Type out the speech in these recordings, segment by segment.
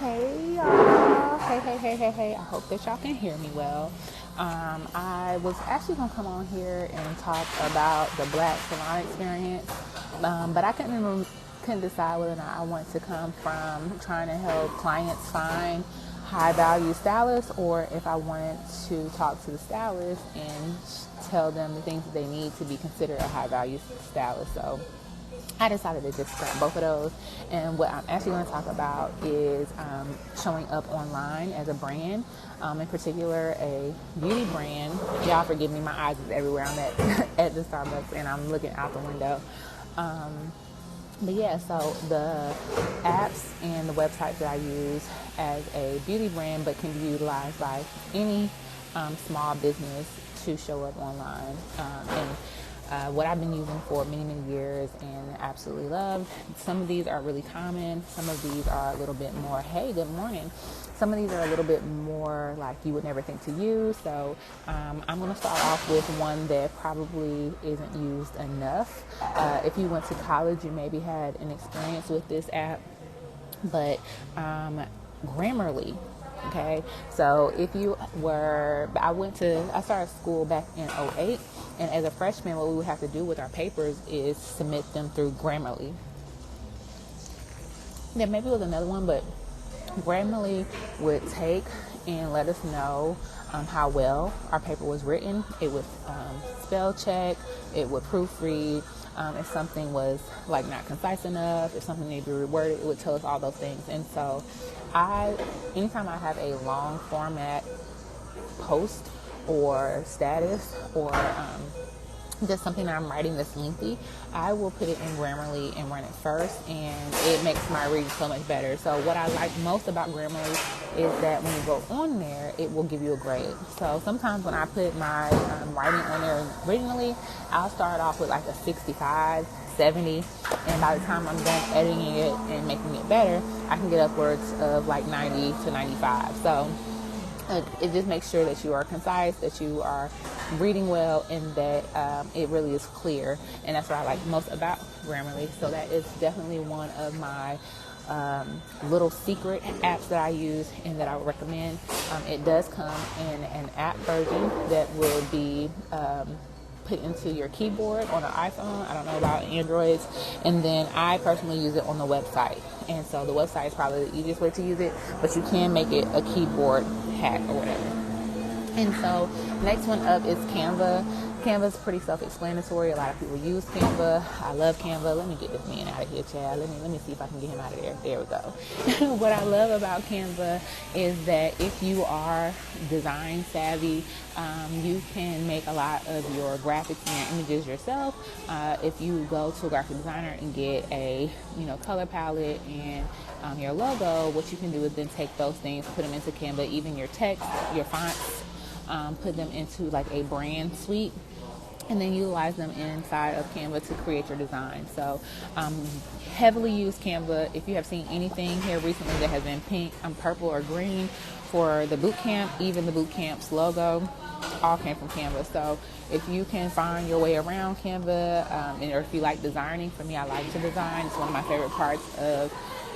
Hey y'all. Hey. I hope that y'all can hear me well. I was actually going to come on here and talk about the Black Salon experience, but I couldn't decide whether or not I wanted to come from trying to help clients find high value stylists or if I wanted to talk to the stylist and tell them the things that they need to be considered a high value stylist. So I decided to just scrap both of those. And what I'm actually going to talk about is showing up online as a brand, in particular a beauty brand. Y'all forgive me, my eyes is everywhere. I'm at the Starbucks and I'm looking out the window. But yeah, so the apps and the websites that I use as a beauty brand, but can be utilized by any small business to show up online. What I've been using for many years and absolutely love. Some of these are really common. Some of these are a little bit more, hey, good morning. Some of these are a little bit more like you would never think to use. So I'm going to start off with one that probably isn't used enough. If you went to college, you maybe had an experience with this app, but Grammarly. Okay, so if you were, I started school back in '08, and as a freshman, what we would have to do with our papers is submit them through Grammarly. There maybe was another one, but Grammarly would take and let us know how well our paper was written. It would spell check, it would proofread. If something was like not concise enough, if something needed to be reworded, it would tell us all those things. And so anytime I have a long format post or status or just something that I'm writing that's lengthy, I will put it in Grammarly and run it first, and it makes my reading so much better. So what I like most about Grammarly is that when you go on there, it will give you a grade. So sometimes when I put my writing on there originally, I'll start off with like a 65, 70, and by the time I'm done editing it and making it better, I can get upwards of like 90 to 95. So it just makes sure that you are concise, that you are reading well, and that it really is clear. And that's what I like most about Grammarly. So that is definitely one of my little secret apps that I use and that I would recommend. It does come in an app version that will be put into your keyboard on an iPhone. I don't know about Androids. And then I personally use it on the website. And so the website is probably the easiest way to use it, but you can make it a keyboard hack or whatever. And so next one up is Canva. Canva is pretty self-explanatory. A lot of people use Canva. I love Canva. Let me get this man out of here, Chad. Let me see if I can get him out of there. There we go. What I love about Canva is that if you are design savvy, you can make a lot of your graphics and your images yourself. If you go to a graphic designer and get a color palette and your logo, what you can do is then take those things, put them into Canva, even your text, your fonts, put them into like a brand suite, and then utilize them inside of Canva to create your design. So heavily use Canva. If you have seen anything here recently that has been pink, purple, or green for the boot camp, even the boot camp's logo, all came from Canva. So if you can find your way around Canva, or if you like designing, for me, I like to design. It's one of my favorite parts of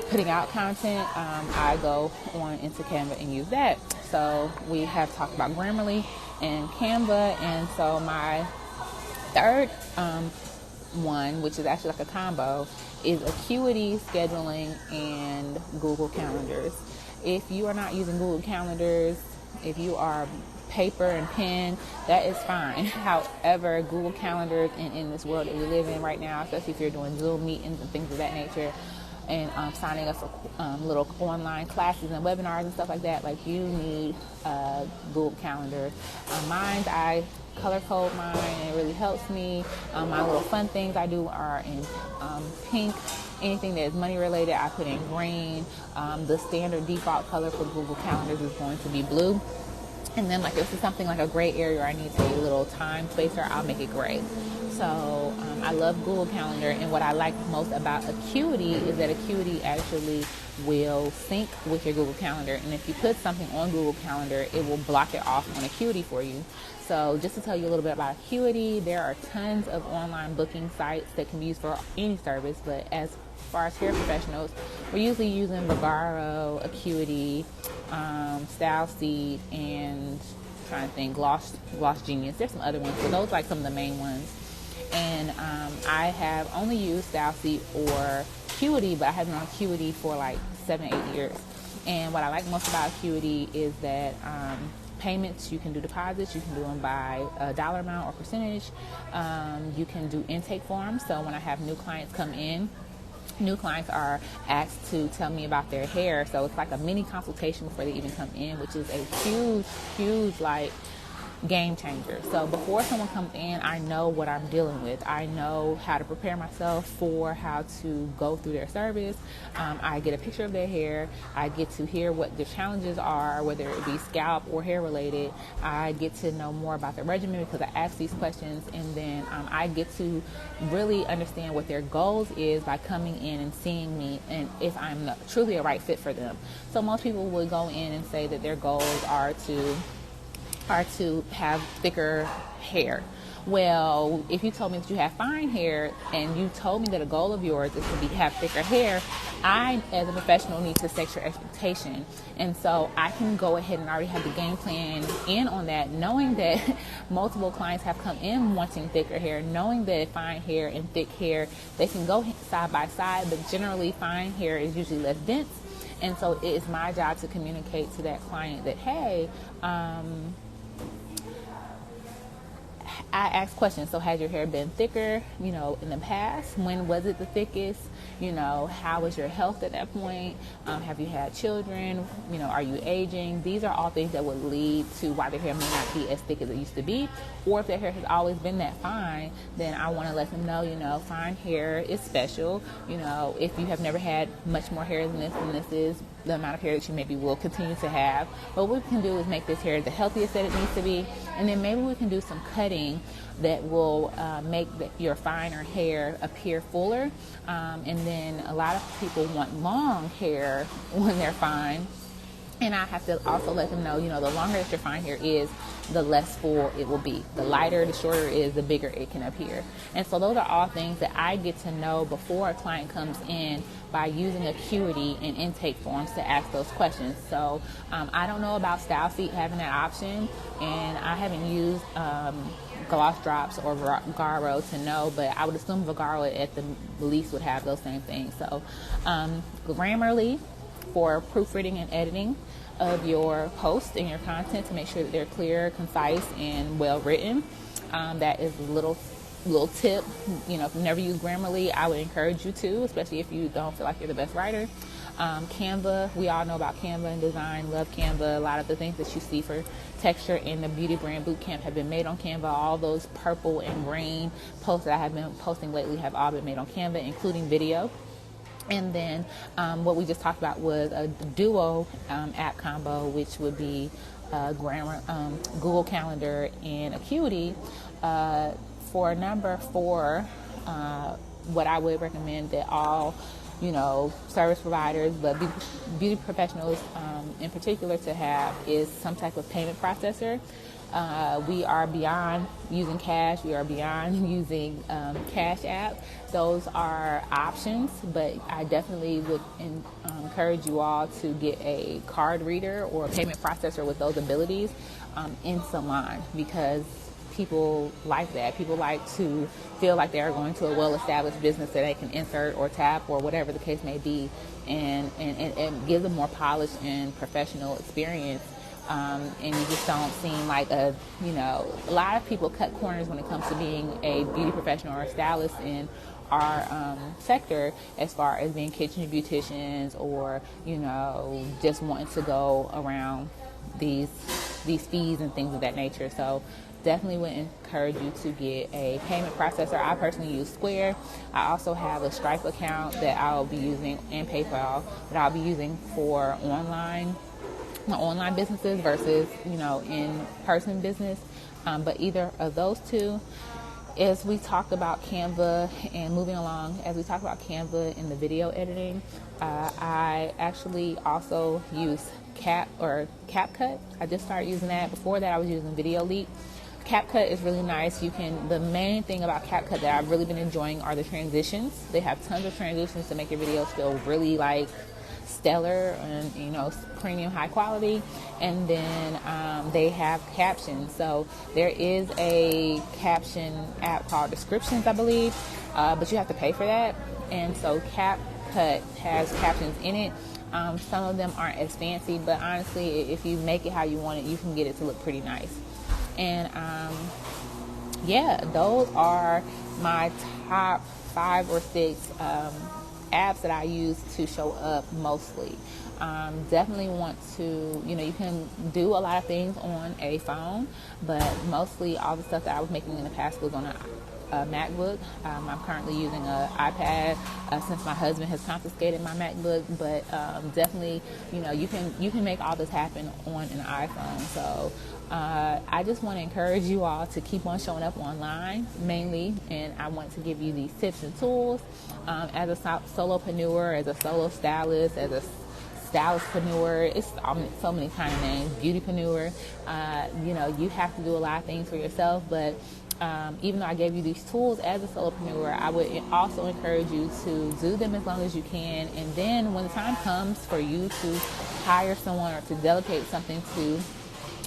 putting out content. I go on into Canva and use that. So we have talked about Grammarly and Canva, and so my third one, which is actually like a combo, is Acuity scheduling and Google Calendars. If you are not using Google Calendars, if you are paper and pen, that is fine. However, Google Calendars in this world that we live in right now, especially if you're doing Zoom meetings and things of that nature, and signing up for little online classes and webinars and stuff like that, like you need Google Calendar. I color code mine, and it really helps me. My little fun things I do are in pink. Anything that is money related, I put in green. The standard default color for Google Calendars is going to be blue. And then, like, if it's something like a gray area or I need a little time spacer, I'll make it gray. So I love Google Calendar, and what I like most about Acuity is that Acuity actually will sync with your Google Calendar, and if you put something on Google Calendar, it will block it off on Acuity for you. So just to tell you a little bit about Acuity, there are tons of online booking sites that can be used for any service, but as far as hair professionals, we're usually using Vagaro, Acuity, Stylist, and trying to think, Gloss Genius. There's some other ones, but those are like some of the main ones. And I have only used Stylist or Acuity, but I have been on Acuity for like 7-8 years. And what I like most about Acuity is that payments, you can do deposits, you can do them by a dollar amount or percentage. You can do intake forms. So when I have new clients come in, new clients are asked to tell me about their hair. So it's like a mini consultation before they even come in, which is a huge like game changer. So before someone comes in, I know what I'm dealing with. I know how to prepare myself for how to go through their service. I get a picture of their hair. I get to hear what their challenges are, whether it be scalp or hair related. I get to know more about their regimen because I ask these questions, and then I get to really understand what their goals is by coming in and seeing me, and if I'm truly a right fit for them. So most people would go in and say that their goals are to have thicker hair. Well, if you told me that you have fine hair and you told me that a goal of yours is to have thicker hair, I, as a professional, need to set your expectation. And so I can go ahead and already have the game plan in on that, knowing that multiple clients have come in wanting thicker hair, knowing that fine hair and thick hair, they can go side by side, but generally fine hair is usually less dense. And so it is my job to communicate to that client that, hey, I ask questions. So has your hair been thicker, in the past? When was it the thickest? How was your health at that point? Have you had children? Are you aging? These are all things that would lead to why their hair may not be as thick as it used to be. Or if their hair has always been that fine, then I want to let them know, fine hair is special. If you have never had much more hair than this is the amount of hair that you maybe will continue to have. But what we can do is make this hair the healthiest that it needs to be. And then maybe we can do some cutting that will make your finer hair appear fuller. And then a lot of people want long hair when they're fine. And I have to also let them know, the longer that your fine hair is, the less full it will be. The lighter, the shorter it is, the bigger it can appear. And so those are all things that I get to know before a client comes in by using Acuity and intake forms to ask those questions. So I don't know about Stylist having that option, and I haven't used Gloss Drops or Vagaro to know, but I would assume Vagaro at the least would have those same things. So Grammarly for proofreading and editing of your posts and your content to make sure that they're clear, concise, and well written. That is a little tip. If you've never used Grammarly, I would encourage you to, especially if you don't feel like you're the best writer. Canva, we all know about Canva and design, love Canva. A lot of the things that you see for texture in the Beauty Brand Bootcamp have been made on Canva. All those purple and green posts that I have been posting lately have all been made on Canva, including video. And then what we just talked about was a duo app combo, which would be Google Calendar and Acuity. For number 4, what I would recommend that all service providers, but beauty professionals in particular to have is some type of payment processor. We are beyond using cash. We are beyond using Cash App. Those are options, but I definitely would encourage you all to get a card reader or a payment processor with those abilities in Salon, because people like that. People like to feel like they are going to a well-established business that they can insert or tap or whatever the case may be, and give them more polished and professional experience. And you just don't seem like a lot of people cut corners when it comes to being a beauty professional or a stylist in our sector, as far as being kitchen beauticians or just wanting to go around these fees and things of that nature. So definitely would encourage you to get a payment processor. I personally use Square. I also have a Stripe account that I'll be using, and PayPal, that I'll be using for online businesses versus in-person business. But either of those two. As we talked about Canva and moving along, as we talked about Canva in the video editing, I actually also use CapCut. I just started using that. Before that, I was using Video Leap. CapCut is really nice. The main thing about CapCut that I've really been enjoying are the transitions. They have tons of transitions to make your videos feel really like stellar and, you know, premium high quality. And then they have captions. So there is a caption app called Descriptions, I believe, but you have to pay for that. And so CapCut has captions in it. Some of them aren't as fancy, but honestly, if you make it how you want it, you can get it to look pretty nice. And yeah, those are my top 5 or 6 apps that I use to show up mostly. Definitely want to, you know, you can do a lot of things on a phone, but mostly all the stuff that I was making in the past was on a MacBook. I'm currently using an iPad since my husband has confiscated my MacBook, but definitely, you know, you can make all this happen on an iPhone. So I just want to encourage you all to keep on showing up online mainly, and I want to give you these tips and tools as a solopreneur, as a solo stylist, as a stylistpreneur. It's so many kind of names. Beautypreneur. You know, you have to do a lot of things for yourself, but even though I gave you these tools as a solopreneur, I would also encourage you to do them as long as you can. And then when the time comes for you to hire someone or to delegate something to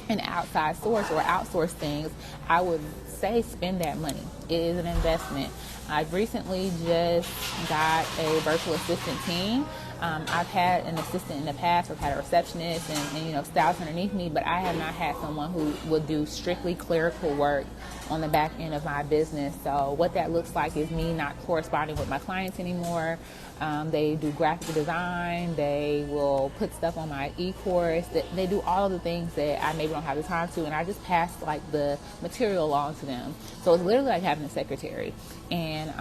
an outside source or outsource things, I would say spend that money. It is an investment. I've recently just got a virtual assistant team. I've had an assistant in the past. I've had a receptionist and you know, stylists underneath me, but I have not had someone who would do strictly clerical work on the back end of my business. So what that looks like is me not corresponding with my clients anymore. They do graphic design. They will put stuff on my e-course. They do all of the things that I maybe don't have the time to, and I just pass like the material along to them. So it's literally like having a secretary. And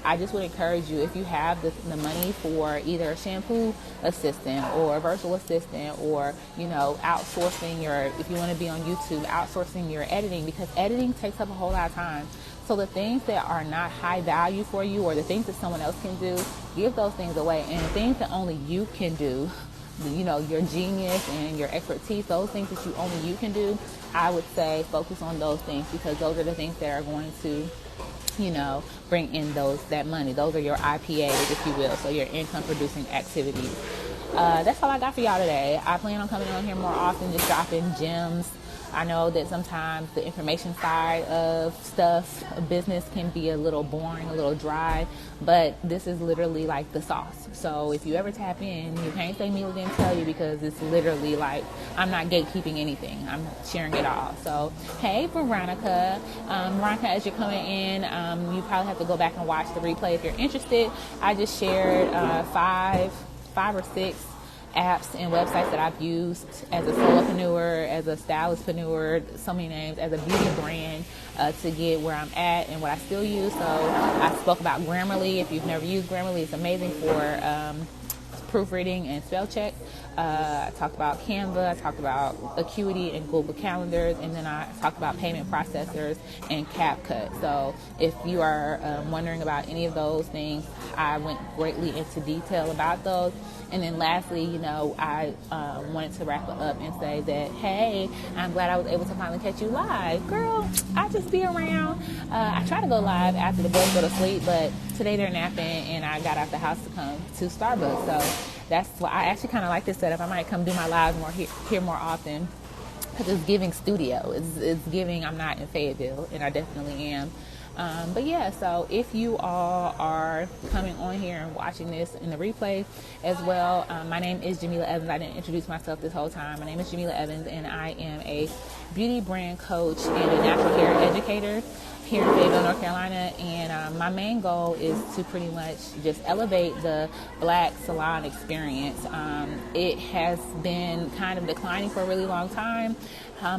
I just would encourage you, if you have the money for either a shampoo assistant or a virtual assistant, or, you know, outsourcing if you want to be on YouTube, outsourcing your editing, because editing takes up a whole lot of time. So the things that are not high value for you, or the things that someone else can do, give those things away. And the things that only you can do, you know, your genius and your expertise, those things that only you can do, I would say focus on those things, because those are the things that are going to, you know, bring in that money. Those are your IPAs, if you will, so your income producing activities. That's all I got for y'all today. I plan on coming on here more often, just dropping gems. I know that sometimes the information side of stuff, business, can be a little boring, a little dry, but this is literally like the sauce. So if you ever tap in, you can't say Mila didn't tell you, because it's literally like, I'm not gatekeeping anything. I'm sharing it all. So, hey, Veronica. Veronica, as you're coming in, you probably have to go back and watch the replay if you're interested. I just shared 5 or 6 apps and websites that I've used as a solopreneur, as a stylistpreneur, so many names, as a beauty brand, to get where I'm at and what I still use. So I spoke about Grammarly. If you've never used Grammarly, it's amazing for proofreading and spell check. I talked about Canva, I talked about Acuity and Google Calendars, and then I talked about payment processors and CapCut. So if you are wondering about any of those things, I went greatly into detail about those. And then lastly, you know, I wanted to wrap it up and say that, hey, I'm glad I was able to finally catch you live. Girl, I just be around. I try to go live after the boys go to sleep, but today they're napping and I got out the house to come to Starbucks. So that's why I actually kind of like this setup. I might come do my lives here more often, because it's giving studio. It's giving I'm not in Fayetteville, and I definitely am. But yeah, so if you all are coming on here and watching this in the replay as well, my name is Jamila Evans. I didn't introduce myself this whole time. My name is Jamila Evans, and I am a beauty brand coach and a natural hair educator here in Fayetteville, North Carolina. And my main goal is to pretty much just elevate the Black salon experience. It has been kind of declining for a really long time.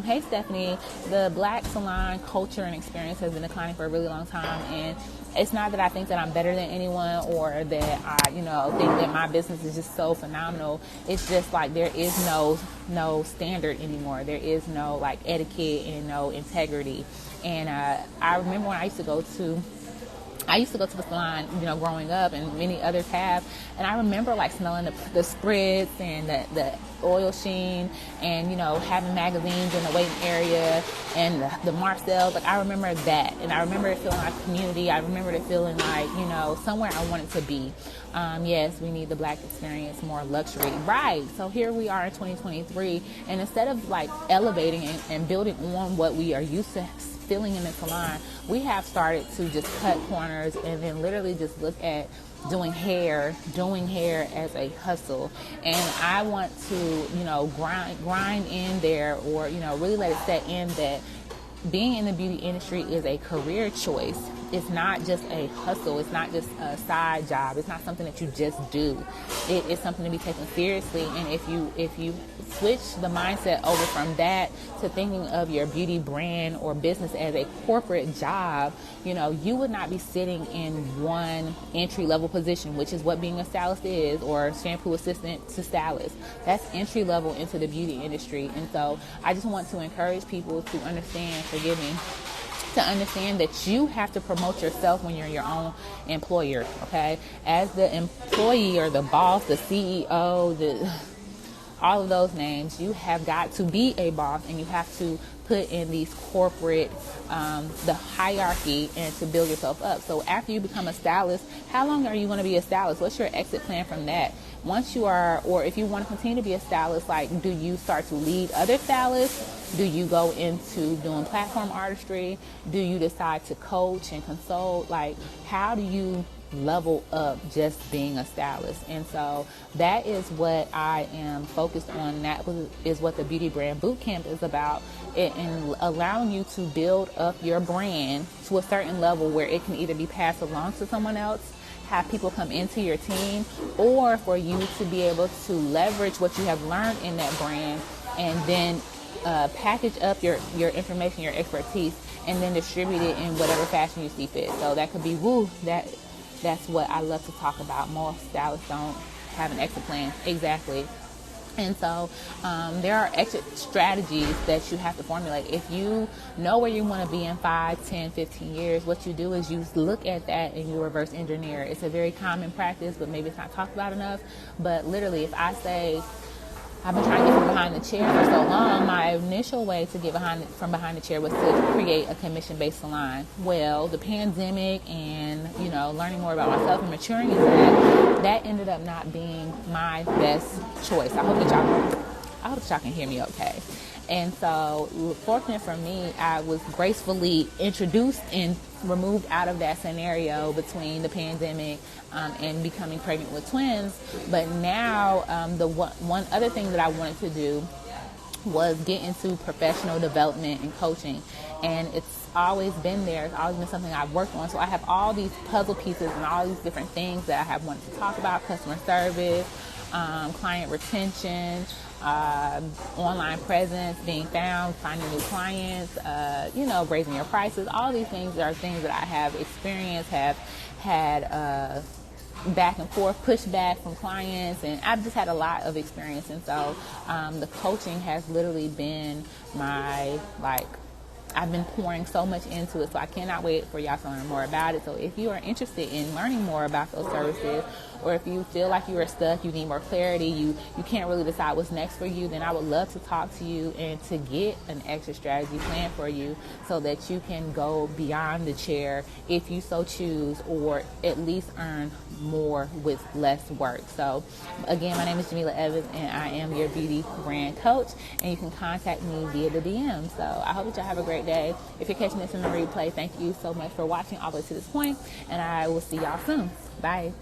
Hey, Stephanie, the Black salon culture and experience has been declining for a really long time, and it's not that I think that I'm better than anyone, or that I, you know, think that my business is just so phenomenal. It's just like there is no standard anymore. There is no like etiquette and no integrity. And I remember when I used to go to I used to go to the salon, growing up, and many others have. And I remember like smelling the spritz and the oil sheen, and having magazines in the waiting area and the Marcells. Like I remember that, and I remember it feeling like community. I remember it feeling like somewhere I wanted to be. Yes, we need the Black experience, more luxury, right? So here we are in 2023, and instead of like elevating and building on what we are used to feeling in the salon, we have started to just cut corners and then literally just look at doing hair as a hustle. And I want to, grind in there, or, really let it set in that being in the beauty industry is a career choice. It's not just a hustle. It's not just a side job. It's not something that you just do. It is something to be taken seriously. And if you switch the mindset over from that to thinking of your beauty brand or business as a corporate job, you would not be sitting in one entry level position, which is what being a stylist is, or shampoo assistant to stylist. That's entry level into the beauty industry. And so I just want to encourage people to understand, forgive me, to understand that you have to promote yourself when you're your own employer, okay? As the employee or the boss, the CEO, all of those names, you have got to be a boss, and you have to put in these corporate, the hierarchy, and to build yourself up. So after you become a stylist, how long are you going to be a stylist? What's your exit plan from that? Once you are, or if you want to continue to be a stylist, like, do you start to lead other stylists? Do you go into doing platform artistry? Do you decide to coach and consult? Like, how do you level up just being a stylist? And so that is what I am focused on. That is what the Beauty Brand Bootcamp is about, and allowing you to build up your brand to a certain level where it can either be passed along to someone else, have people come into your team, or for you to be able to leverage what you have learned in that brand and then package up your information, your expertise, and then distribute it in whatever fashion you see fit. So that could be that's what I love to talk about. Most stylists don't have an exit plan. Exactly. And so there are exit strategies that you have to formulate. If you know where you want to be in 5, 10, 15 years, what you do is you look at that and you reverse engineer. It's a very common practice, but maybe it's not talked about enough. But literally, if I say, I've been trying to get from behind the chair for so long, my initial way to get from behind the chair was to create a commission-based salon. Well, the pandemic and, learning more about myself and maturing in that ended up not being my best choice. I hope that y'all can hear me okay. And so, fortunate for me, I was gracefully introduced and removed out of that scenario between the pandemic and becoming pregnant with twins. But now, the one other thing that I wanted to do was get into professional development and coaching. And it's always been there. It's always been something I've worked on. So I have all these puzzle pieces and all these different things that I have wanted to talk about: customer service, client retention, online presence, being found, finding new clients, raising your prices. All these things are things that I have experienced, have had back and forth pushback from clients, and I've just had a lot of experience. And so the coaching has literally been my, I've been pouring so much into it, so I cannot wait for y'all to learn more about it. So if you are interested in learning more about those services, or if you feel like you are stuck, you need more clarity, you can't really decide what's next for you, then I would love to talk to you and to get an exit strategy plan for you so that you can go beyond the chair if you so choose, or at least earn more with less work. So again, my name is Jamila Evans, and I am your beauty brand coach, and you can contact me via the DM. So I hope that y'all have a great day. If you're catching this in the replay, thank you so much for watching all the way to this point, and I will see y'all soon. Bye.